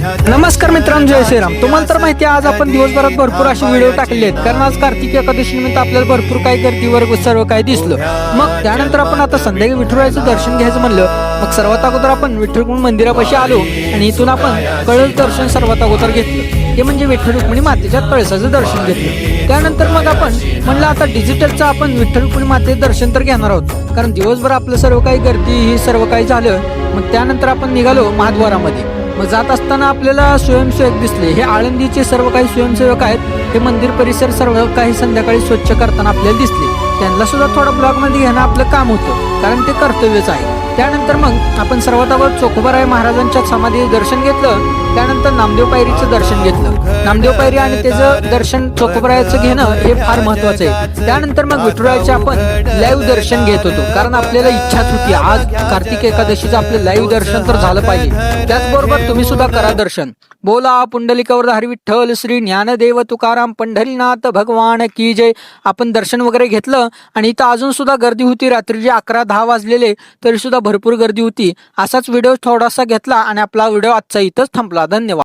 नमस्कार मित्रांनो, जय श्रीराम. तुम्हाला तर माहिती आहे, आज आपण दिवसभरात भरपूर असे व्हिडिओ टाकले आहेत, कारण आज कार्तिक एकादशी निमित्त आपल्याला भरपूर काही गर्दीवर सर्व काही दिसलं. मग त्यानंतर आपण आता संध्याकाळी विठुरायाचं दर्शन घ्यायचं म्हणलं. मग सर्वात अगोदर आपण विठ्ठल मंदिरापाशी आलो आणि इथून आपण कळस दर्शन सर्वात अगोदर घेतलं. ते म्हणजे विठ्ठल रुक्मिणी मातेच्या कळसाचं दर्शन घेतलं. त्यानंतर मग आपण म्हणलं आता डिजिटलचं आपण विठ्ठल रुक्मिणी मातेचं दर्शन तर घेणार आहोत, कारण दिवसभर आपलं सर्व काही गर्दी ही सर्व काही झालं. मग त्यानंतर आपण निघालो महाद्वारामध्ये. मग जात असताना आपल्याला स्वयंसेवक दिसले. हे आळंदीचे सर्व काही स्वयंसेवक आहेत. हे मंदिर परिसर सर्व काही संध्याकाळी स्वच्छ करताना आपल्याला दिसले. त्यांना सुद्धा थोडं ब्लॉगमध्ये घेणं आपलं काम होतं, कारण ते कर्तव्यच आहे. त्यानंतर मग आपण सर्वात अगोदर चोखोबाराय महाराजांच्या समाधी दर्शन घेतलं. त्यानंतर नामदेव पायरीचं दर्शन घेतलं. नामदेव पायरी आणि त्याचं दर्शन चोखोबारायचं घेणं हे फार महत्वाचं आहे. त्यानंतर मग विठुरायाचे आपण लाईव्ह दर्शन घेत होतो, कारण आपल्याला इच्छाच होती आज कार्तिक एकादशीचं आपलं लाईव्ह दर्शन तर झालं पाहिजे. त्याचबरोबर तुम्ही सुद्धा करा दर्शन. बोला पुंडलिकावर हरी विठ्ठल श्री ज्ञानदेव तुकाराम पंढरीनाथ भगवान की जय. आपण दर्शन वगैरे घेतलं आणि इथं अजून सुद्धा गर्दी होती. रात्रीचे 11-10 वाजलेले तरी सुद्धा भरपूर गर्दी होती. असाच व्हिडिओ थोडासा घेतला आणि आपला व्हिडिओ आजचा इथंच थांबला. धन्यवाद.